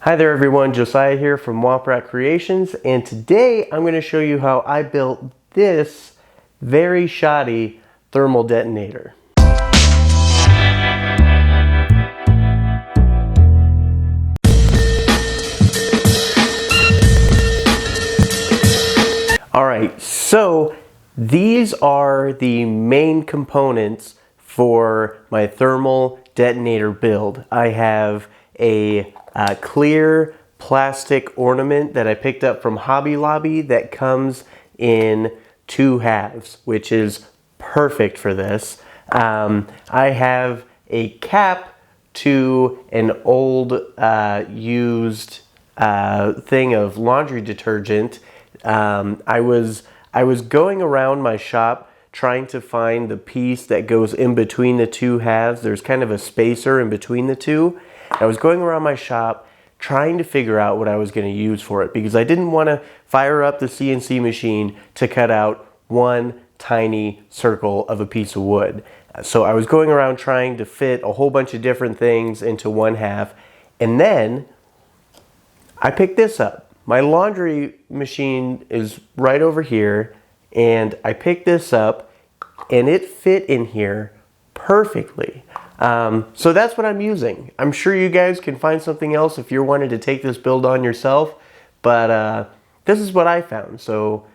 Hi there everyone, Josiah here from Womp Rat Creations, and today I'm going to show you how I built this very shoddy thermal detonator. Alright, so these are the main components for my thermal detonator build. I have a clear plastic ornament that I picked up from Hobby Lobby that comes in 2 halves, which is perfect for this. I have a cap to an old used thing of laundry detergent. I was going around my shop trying to find the piece that goes in between the 2 halves. There's kind of a spacer in between the two. I was going around my shop trying to figure out what I was going to use for it because I didn't want to fire up the CNC machine to cut out one tiny circle of a piece of wood. So I was going around trying to fit a whole bunch of different things into 1 half, and then I picked this up. My laundry machine is right over here, and I picked this up and it fit in here perfectly. So that's what I'm using. I'm sure you guys can find something else if you're wanting to take this build on yourself, but this is what I found. So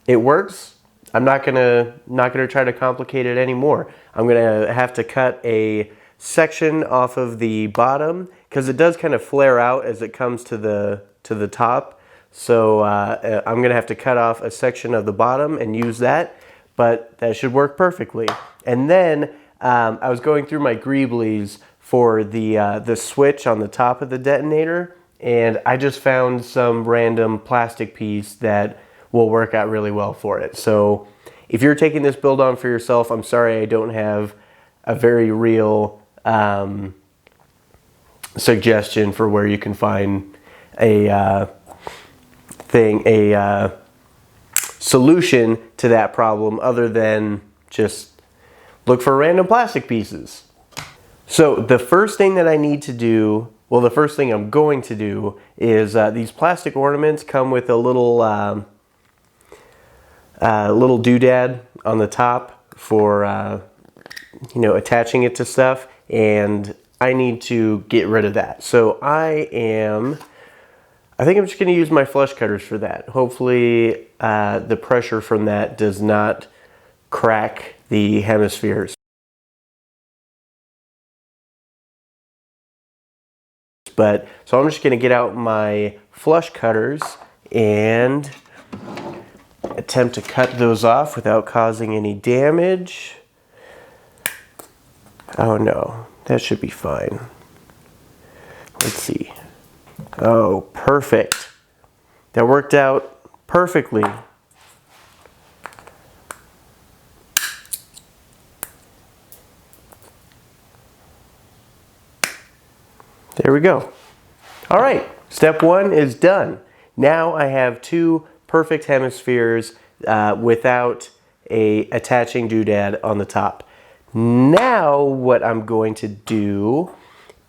it works. I'm not gonna try to complicate it anymore. I'm gonna have to cut a section off of the bottom because it does kind of flare out as it comes to the top. So I'm gonna have to cut off a section of the bottom and use that, but that should work perfectly. And then I was going through my greeblies for the switch on the top of the detonator, and I just found some random plastic piece that will work out really well for it. So if you're taking this build on for yourself, I'm sorry I don't have a very real suggestion for where you can find a solution to that problem other than just look for random plastic pieces. So the first thing that I need to do, well, the first thing I'm going to do is these plastic ornaments come with a little little doodad on the top for attaching it to stuff, and I need to get rid of that. So I think I'm just going to use my flush cutters for that. Hopefully the pressure from that does not crack the hemispheres. So I'm just going to get out my flush cutters and attempt to cut those off without causing any damage. Oh no, that should be fine. Let's see. Oh, perfect. That worked out perfectly. There we go. All right, step 1 is done. Now I have 2 perfect hemispheres without a attaching doodad on the top. Now what I'm going to do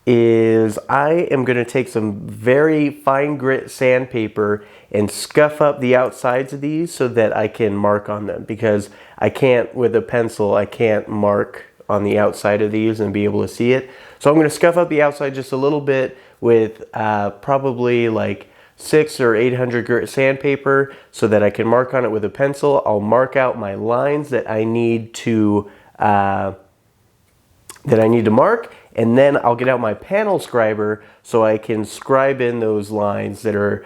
is I am going to take some very fine grit sandpaper and scuff up the outsides of these so that I can mark on them, because I can't, with a pencil, I can't mark on the outside of these and be able to see it. So I'm going to scuff up the outside just a little bit with probably like 600 or 800 grit sandpaper so that I can mark on it with a pencil. I'll mark out my lines that I need to mark, and then I'll get out my panel scriber so I can scribe in those lines that are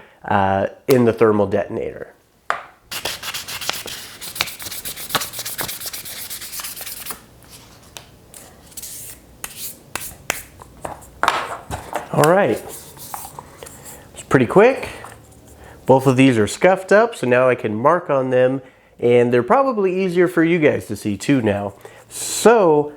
in the thermal detonator. All right, it's pretty quick. Both of these are scuffed up, so now I can mark on them, and they're probably easier for you guys to see too now. So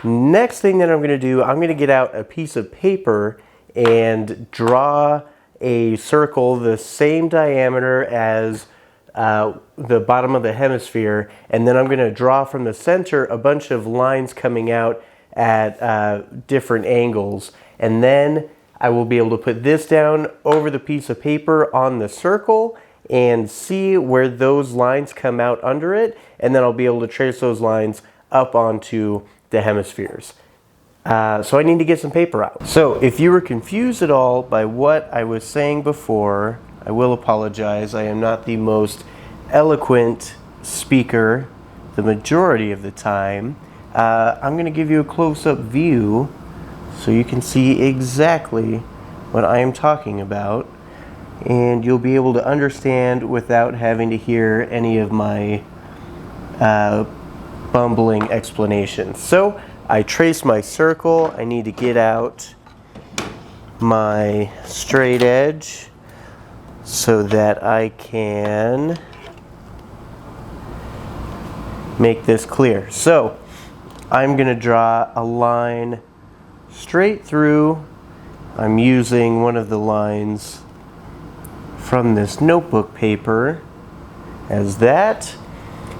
next thing that I'm going to do, I'm going to get out a piece of paper and draw a circle the same diameter as the bottom of the hemisphere, and then I'm going to draw from the center a bunch of lines coming out at different angles, and then I will be able to put this down over the piece of paper on the circle and see where those lines come out under it, and then I'll be able to trace those lines up onto the hemispheres. So I need to get some paper out. So if you were confused at all by what I was saying before, I will apologize. I am not the most eloquent speaker the majority of the time. I'm going to give you a close-up view so you can see exactly what I am talking about, and you'll be able to understand without having to hear any of my bumbling explanations. So I trace my circle. I need to get out my straight edge so that I can make this clear. So I'm going to draw a line straight through. I'm using one of the lines from this notebook paper as that,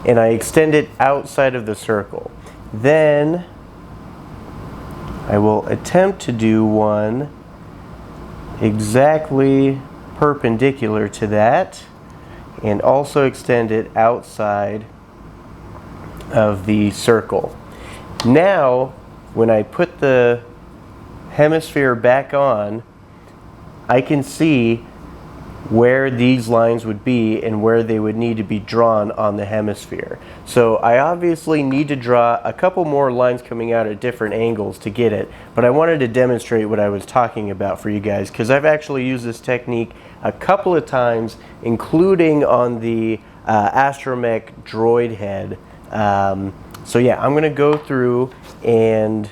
and I extend it outside of the circle. Then I will attempt to do one exactly perpendicular to that and also extend it outside of the circle. Now, when I put the hemisphere back on, I can see where these lines would be and where they would need to be drawn on the hemisphere. So I obviously need to draw a couple more lines coming out at different angles to get it, but I wanted to demonstrate what I was talking about for you guys, because I've actually used this technique a couple of times, including on the Astromech droid head. So yeah, I'm going to go through and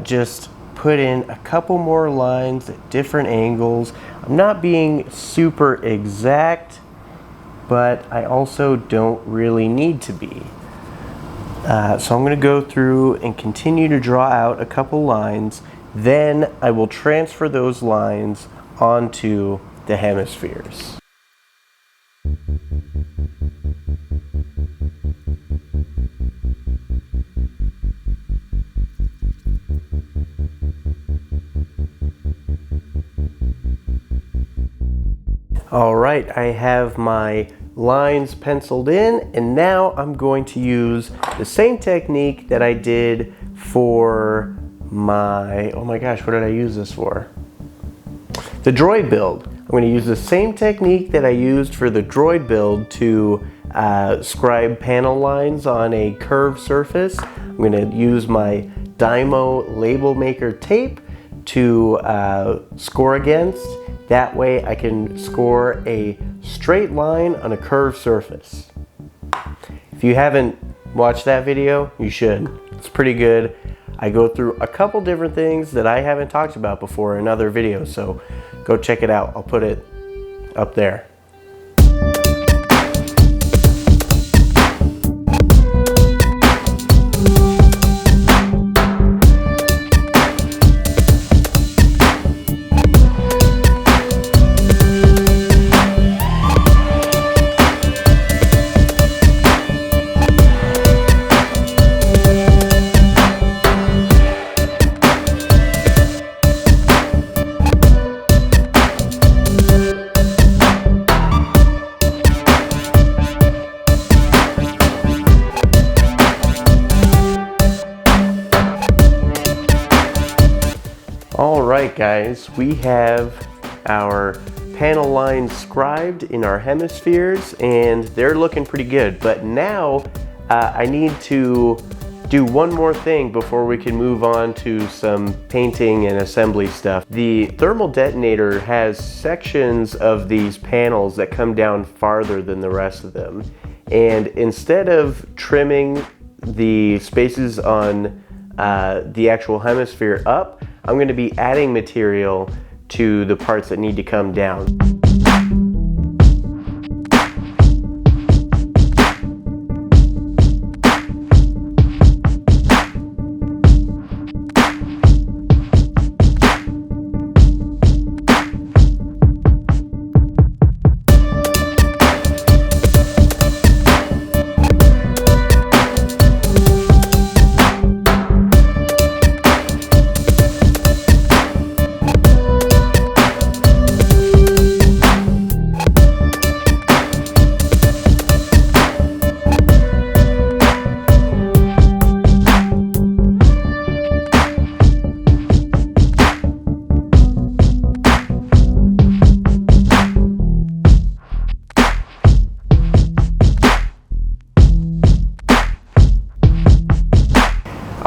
just put in a couple more lines at different angles. I'm not being super exact, but I also don't really need to be. So I'm going to go through and continue to draw out a couple lines. Then I will transfer those lines onto the hemispheres. All right, I have my lines penciled in, and now I'm going to use the same technique that I did for my, oh my gosh, what did I use this for? The droid build. I'm going to use the same technique that I used for the droid build to scribe panel lines on a curved surface. I'm going to use my Dymo label maker tape to score against. That way I can score a straight line on a curved surface. If you haven't watched that video, you should. It's pretty good. I go through a couple different things that I haven't talked about before in other videos, so go check it out. I'll put it up there. Alright guys, we have our panel lines scribed in our hemispheres and they're looking pretty good, but now I need to do one more thing before we can move on to some painting and assembly stuff. The Thermal Detonator has sections of these panels that come down farther than the rest of them, and instead of trimming the spaces on the actual hemisphere up, I'm going to be adding material to the parts that need to come down.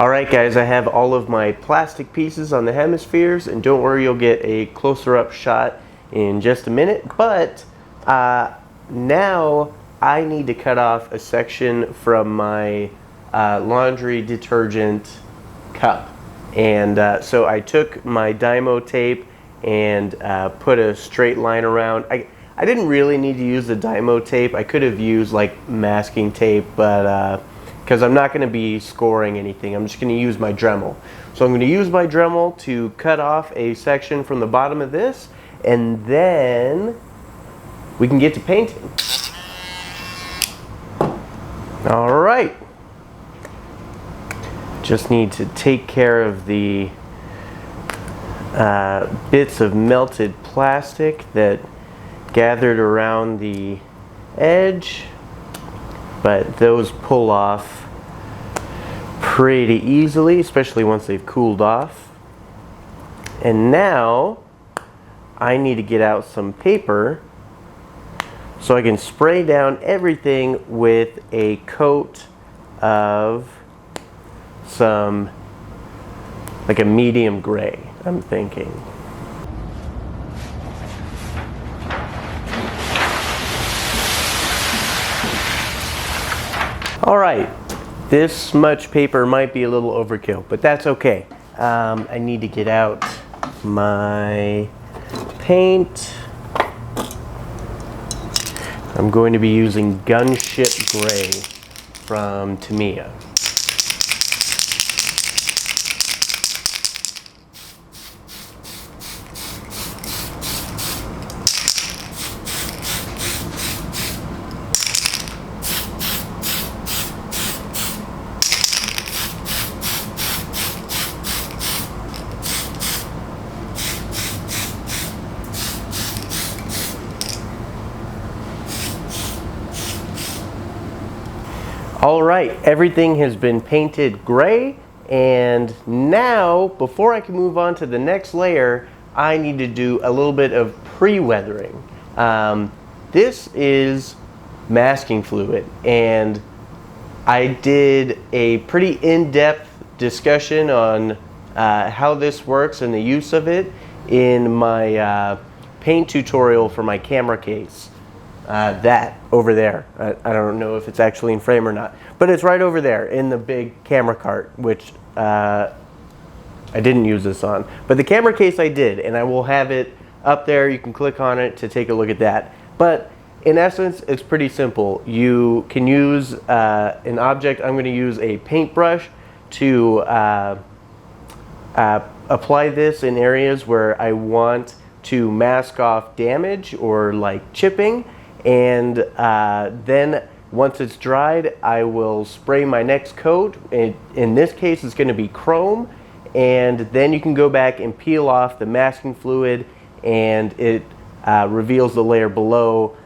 Alright guys, I have all of my plastic pieces on the Hemispheres, and don't worry, you'll get a closer up shot in just a minute, but now I need to cut off a section from my laundry detergent cup. And so I took my Dymo tape and put a straight line around. I didn't really need to use the Dymo tape. I could have used like masking tape, but because I'm not going to be scoring anything. I'm just going to use my Dremel. So I'm going to use my Dremel to cut off a section from the bottom of this, and then we can get to painting. All right. Just need to take care of the bits of melted plastic that gathered around the edge, but those pull off pretty easily, especially once they've cooled off. And now I need to get out some paper so I can spray down everything with a coat of some, like a medium gray, I'm thinking. All right, this much paper might be a little overkill, but that's okay. I need to get out my paint. I'm going to be using Gunship Gray from Tamiya. All right, everything has been painted gray, and now, before I can move on to the next layer, I need to do a little bit of pre-weathering. This is masking fluid, and I did a pretty in-depth discussion on how this works and the use of it in my paint tutorial for my camera case. That over there. I don't know if it's actually in frame or not, but it's right over there in the big camera cart, which I didn't use this on. But the camera case I did, and I will have it up there. You can click on it to take a look at that. But in essence, it's pretty simple. You can use an object. I'm going to use a paintbrush to apply this in areas where I want to mask off damage or like chipping. And then once it's dried, I will spray my next coat. In this case, it's going to be chrome. And then you can go back and peel off the masking fluid, and it reveals the layer below,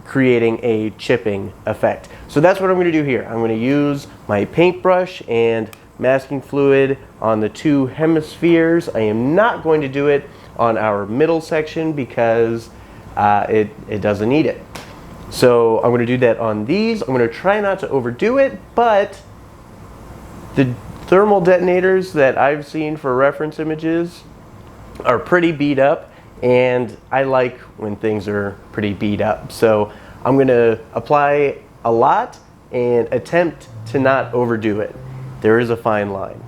creating a chipping effect. So that's what I'm going to do here. I'm going to use my paintbrush and masking fluid on the two hemispheres. I am not going to do it on our middle section because it doesn't need it. So I'm going to do that on these. I'm going to try not to overdo it, but the thermal detonators that I've seen for reference images are pretty beat up, and I like when things are pretty beat up. So I'm going to apply a lot and attempt to not overdo it. There is a fine line.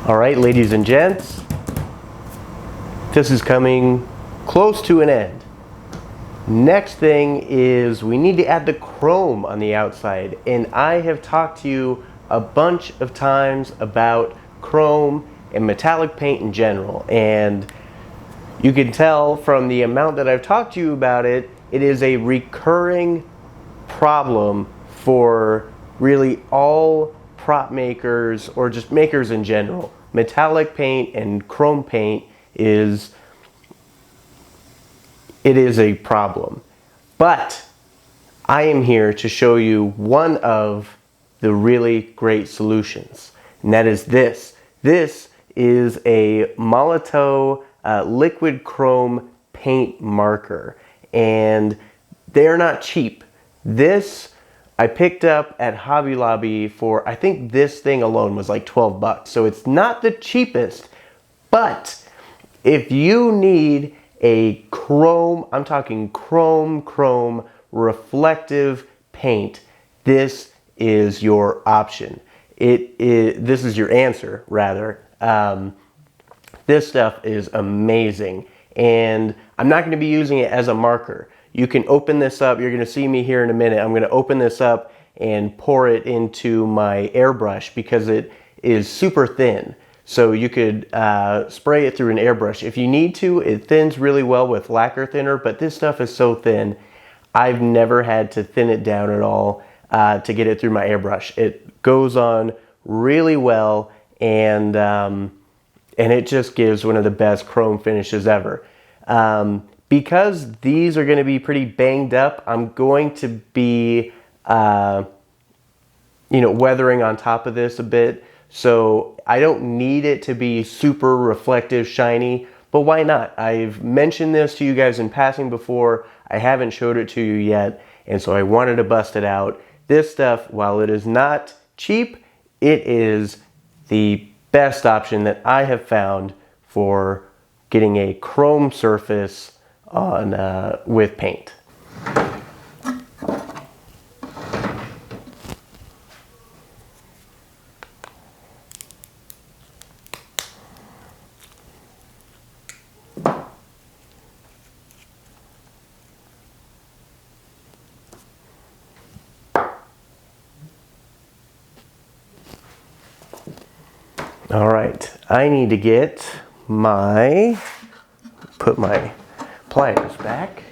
All right, ladies and gents, this is coming close to an end. Next thing is we need to add the chrome on the outside, and I have talked to you a bunch of times about chrome and metallic paint in general, and you can tell from the amount that I've talked to you about it, it is a recurring problem for really all prop makers or just makers in general. Metallic paint and chrome paint is a problem. But I am here to show you one of the really great solutions, and that is this. This is a Molotow liquid chrome paint marker, and they're not cheap. This I picked up at Hobby Lobby for, I think this thing alone was like 12 bucks. So it's not the cheapest, but if you need a chrome, I'm talking chrome reflective paint, this is your option. This is your answer, rather. This stuff is amazing, and I'm not going to be using it as a marker. You can open this up. You're going to see me here in a minute. I'm going to open this up and pour it into my airbrush because it is super thin. So you could spray it through an airbrush. If you need to, it thins really well with lacquer thinner, but this stuff is so thin, I've never had to thin it down at all to get it through my airbrush. It goes on really well, and it just gives one of the best chrome finishes ever. Because these are going to be pretty banged up, I'm going to be, weathering on top of this a bit. So I don't need it to be super reflective, shiny, but why not? I've mentioned this to you guys in passing before. I haven't showed it to you yet, and so I wanted to bust it out. This stuff, while it is not cheap, it is the best option that I have found for getting a chrome surface on with paint. All right, I need to get put my pliers back.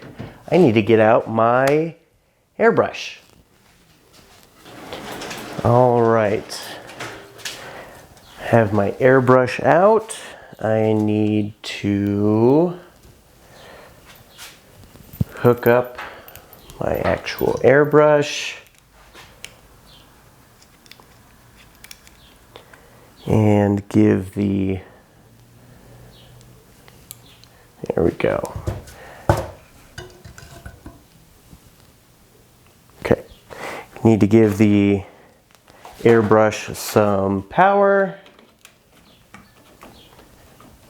I need to get out my airbrush. All right, have my airbrush out. I need to hook up my actual airbrush and give there we go. Okay, need to give the airbrush some power.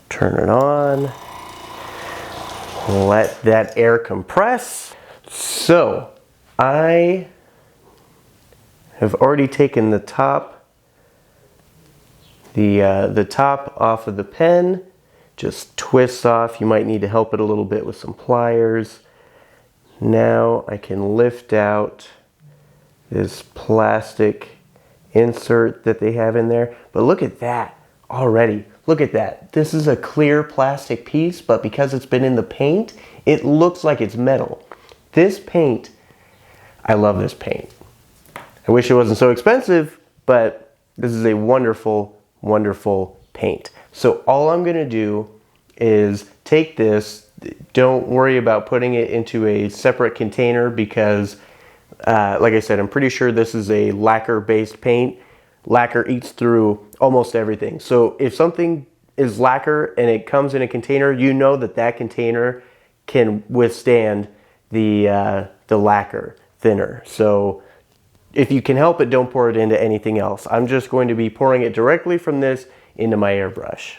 Turn it on. Let that air compress. So I have already taken the top off of the pen. Just twists off. You might need to help it a little bit with some pliers. Now I can lift out this plastic insert that they have in there. But look at that already. Look at that. This is a clear plastic piece, but because it's been in the paint, it looks like it's metal. This paint, I love this paint. I wish it wasn't so expensive, but this is a wonderful, wonderful paint. So all I'm going to do is take this. Don't worry about putting it into a separate container because, like I said, I'm pretty sure this is a lacquer-based paint. Lacquer eats through almost everything. So if something is lacquer and it comes in a container, you know that that container can withstand the lacquer thinner. So if you can help it, don't pour it into anything else. I'm just going to be pouring it directly from this into my airbrush.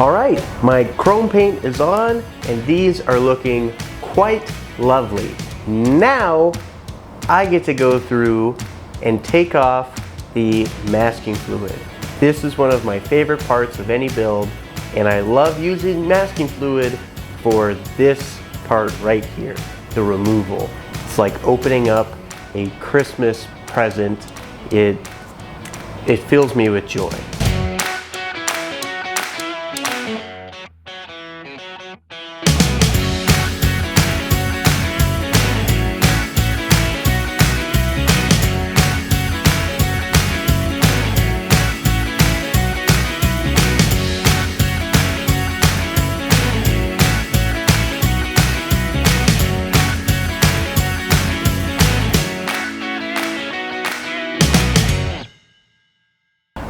All right, my chrome paint is on and these are looking quite lovely. Now I get to go through and take off the masking fluid. This is one of my favorite parts of any build, and I love using masking fluid for this part right here, the removal. It's like opening up a Christmas present. It fills me with joy.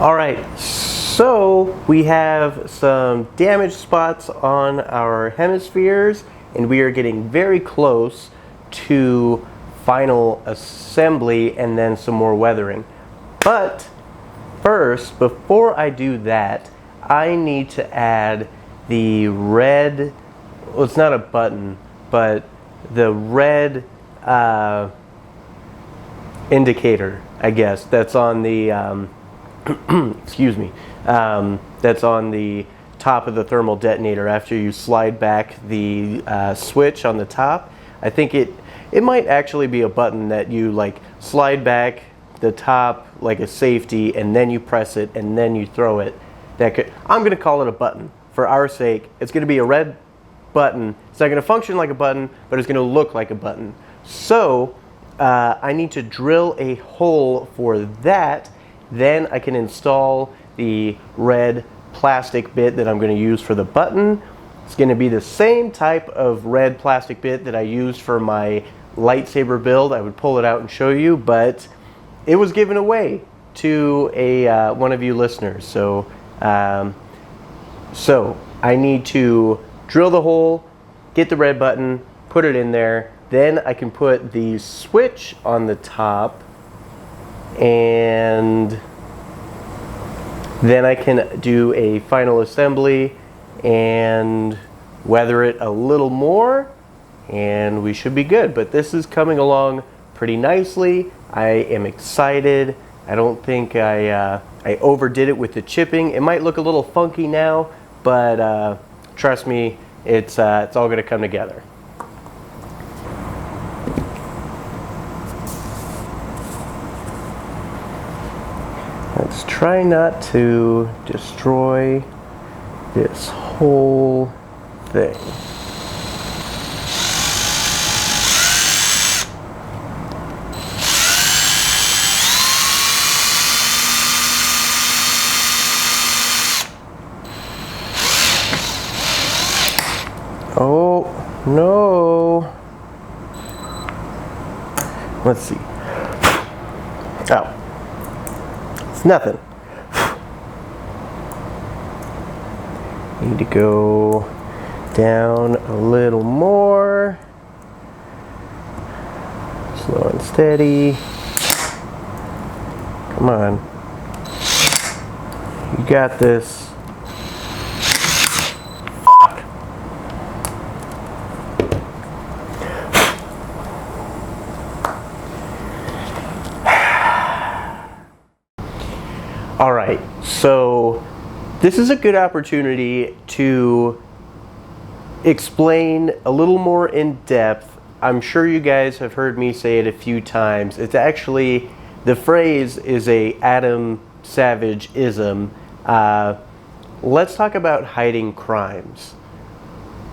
All right, so we have some damage spots on our hemispheres, and we are getting very close to final assembly and then some more weathering. But first, before I do that, I need to add the red, well, it's not a button, but the red indicator, I guess, that's on the excuse me, that's on the top of the thermal detonator after you slide back the switch on the top. I think it might actually be a button that you like slide back the top like a safety, and then you press it and then you throw it. I'm going to call it a button for our sake. It's going to be a red button. It's not going to function like a button, but it's going to look like a button. So I need to drill a hole for that. Then I can install the red plastic bit that I'm going to use for the button. It's going to be the same type of red plastic bit that I used for my lightsaber build. I would pull it out and show you, but it was given away to one of you listeners. So I need to drill the hole, get the red button, put it in there. Then I can put the switch on the top, and then I can do a final assembly and weather it a little more, and we should be good. But this is coming along pretty nicely. I am excited. I don't think I overdid it with the chipping. It might look a little funky now, but trust me, it's all going to come together. Let's try not to destroy this whole thing. Oh, no. Let's see. Oh. It's nothing. Need to go down a little more. Slow and steady. Come on. You got this. Fuck. All right, so this is a good opportunity to explain a little more in depth. I'm sure you guys have heard me say it a few times. It's actually, the phrase is a Adam Savage-ism. Let's talk about hiding crimes.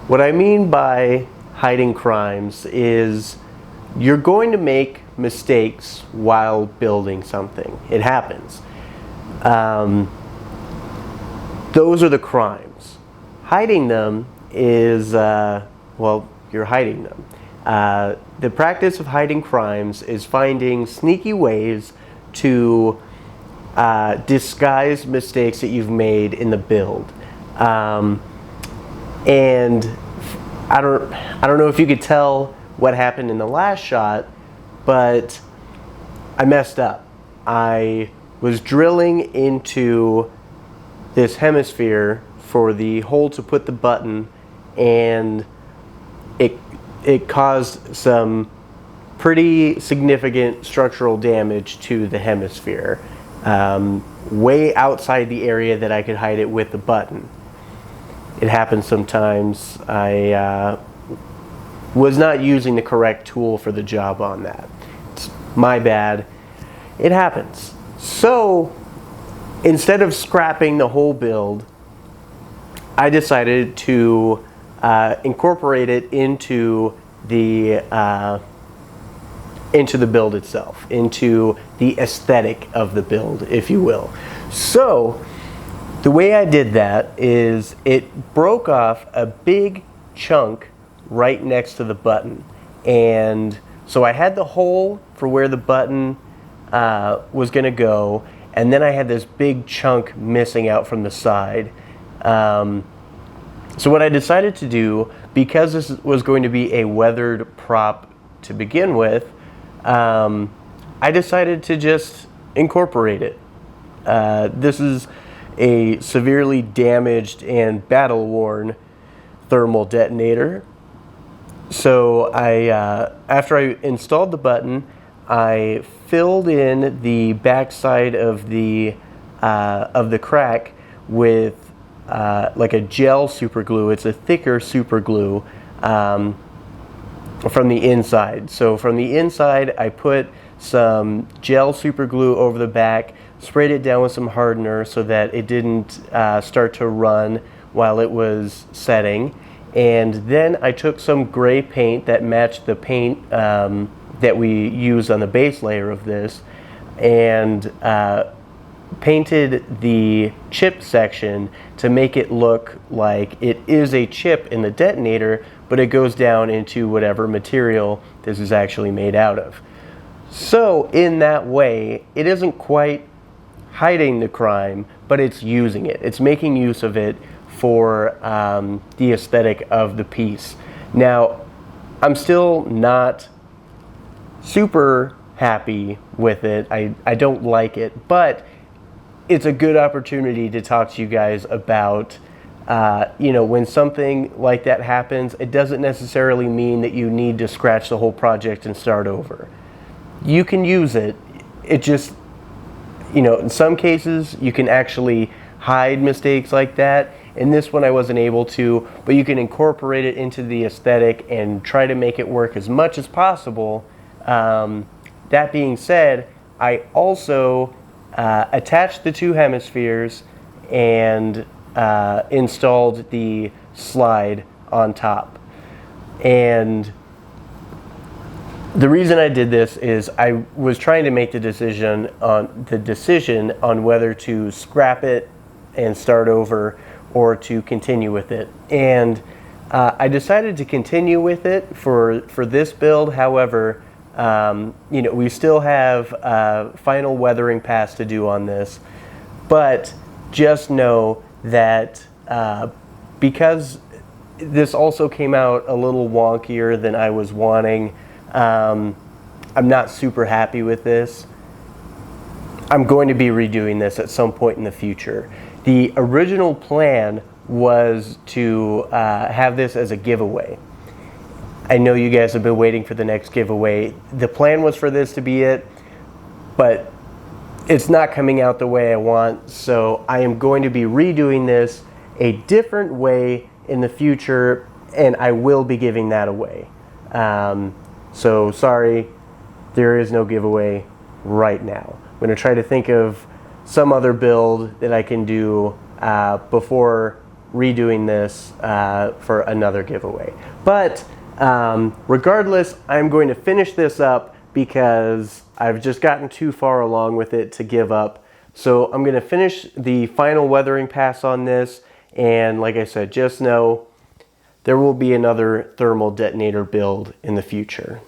What I mean by hiding crimes is you're going to make mistakes while building something. It happens. Those are the crimes. Hiding them is, well, you're hiding them. The practice of hiding crimes is finding sneaky ways to disguise mistakes that you've made in the build. And I don't know if you could tell what happened in the last shot, but I messed up. I was drilling into this hemisphere for the hole to put the button, and it caused some pretty significant structural damage to the hemisphere, way outside the area that I could hide it with the button. It happens sometimes. I was not using the correct tool for the job on that. It's my bad. It happens. So instead of scrapping the whole build, I decided to incorporate it into the build itself, into the aesthetic of the build, if you will. So the way I did that is it broke off a big chunk right next to the button, and so I had the hole for where the button was going to go, and then I had this big chunk missing out from the side. So what I decided to do, because this was going to be a weathered prop to begin with, I decided to just incorporate it. This is a severely damaged and battle-worn thermal detonator. So after I installed the button, I filled in the backside of the crack with like a gel super glue. It's a thicker super glue from the inside. So from the inside, I put some gel super glue over the back, sprayed it down with some hardener so that it didn't start to run while it was setting. And then I took some gray paint that matched the paint that we used on the base layer of this, and painted the chip section to make it look like it is a chip in the detonator, but it goes down into whatever material this is actually made out of. So in that way, it isn't quite hiding the crime, but it's using it. It's making use of it for the aesthetic of the piece. Now, I'm still not super happy with it. I don't like it, but it's a good opportunity to talk to you guys about, when something like that happens, it doesn't necessarily mean that you need to scratch the whole project and start over. You can use it. It just, in some cases, you can actually hide mistakes like that. In this one, I wasn't able to, but you can incorporate it into the aesthetic and try to make it work as much as possible. That being said, I also attached the two hemispheres and installed the slide on top. And the reason I did this is I was trying to make the decision on whether to scrap it and start over or to continue with it. And I decided to continue with it for this build. However, we still have a final weathering pass to do on this, but just know that because this also came out a little wonkier than I was wanting, I'm not super happy with this. I'm going to be redoing this at some point in the future. The original plan was to have this as a giveaway. I know you guys have been waiting for the next giveaway. The plan was for this to be it, but it's not coming out the way I want, so I am going to be redoing this a different way in the future, and I will be giving that away. So sorry, there is no giveaway right now. I'm going to try to think of some other build that I can do before redoing this for another giveaway. But regardless, I'm going to finish this up because I've just gotten too far along with it to give up. So I'm going to finish the final weathering pass on this, and like I said, just know there will be another thermal detonator build in the future.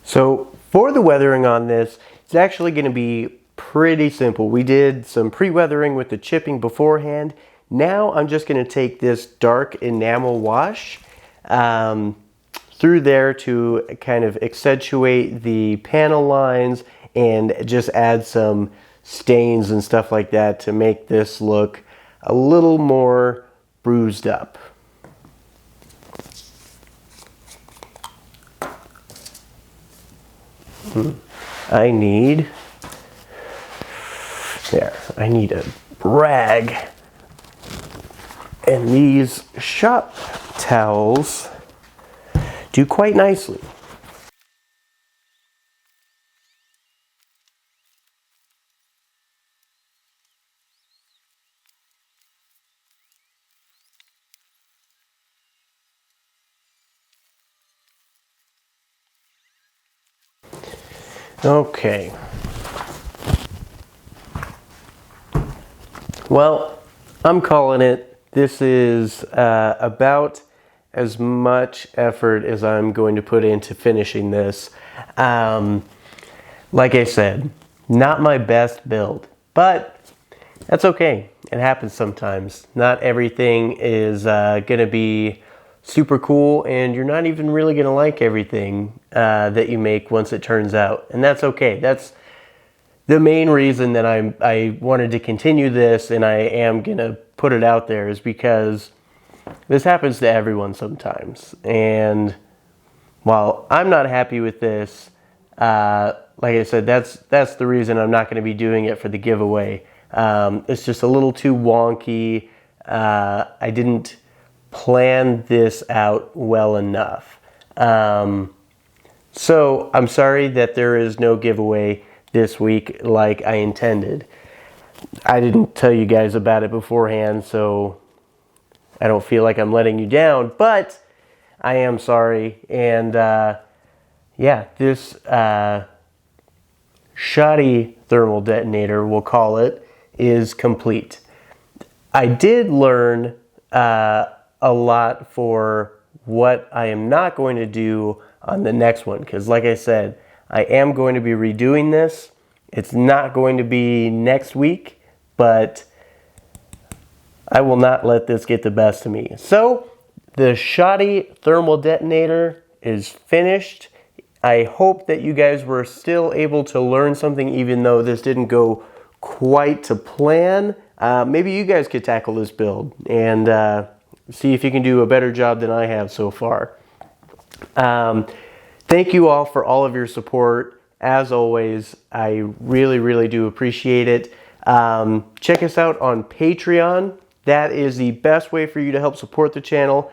So for the weathering on this, it's actually going to be pretty simple. We did some pre-weathering with the chipping beforehand. Now I'm just going to take this dark enamel wash through there to kind of accentuate the panel lines and just add some stains and stuff like that to make this look a little more bruised up. I need a rag, and these shop towels do quite nicely. Okay. Well, I'm calling it. This is about as much effort as I'm going to put into finishing this. Like I said, not my best build, but That's okay. It happens sometimes. Not everything is going to be super cool, and you're not even really going to like everything that you make once it turns out. And that's okay. That's the main reason that I wanted to continue this, and I am going to put it out there, is because this happens to everyone sometimes. And while I'm not happy with this, like I said, that's the reason I'm not going to be doing it for the giveaway. It's just a little too wonky. I didn't plan this out well enough. So I'm sorry that there is no giveaway this week like I intended. I didn't tell you guys about it beforehand, so I don't feel like I'm letting you down, but I am sorry. And yeah, this Shoddy thermal detonator, we'll call it, is complete. I did learn a lot for what I am not going to do on the next one, because like I said, I am going to be redoing this. It's not going to be next week, but I will not let this get the best of me. So the Shoddy thermal detonator is finished. I hope that you guys were still able to learn something, even though this didn't go quite to plan. Maybe you guys could tackle this build and see if you can do a better job than I have so far. Thank you all for all of your support. As always, I really, really do appreciate it. Check us out on Patreon. That is the best way for you to help support the channel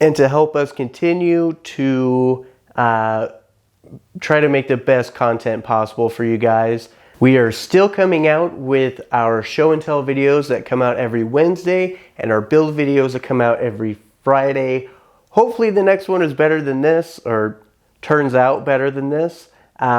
and to help us continue to try to make the best content possible for you guys. We are still coming out with our show and tell videos that come out every Wednesday and our build videos that come out every Friday. Hopefully the next one is better than this, or turns out better than this.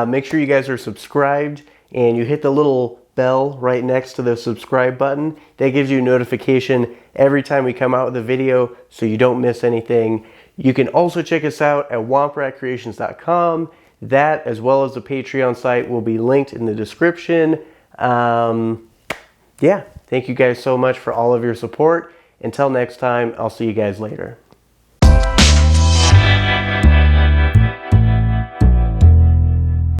Make sure you guys are subscribed and you hit the little bell right next to the subscribe button. That gives you a notification every time we come out with a video so you don't miss anything. You can also check us out at wompratcreations.com. That, as well as the Patreon site, will be linked in the description. Yeah, thank you guys so much for all of your support. Until next time, I'll see you guys later.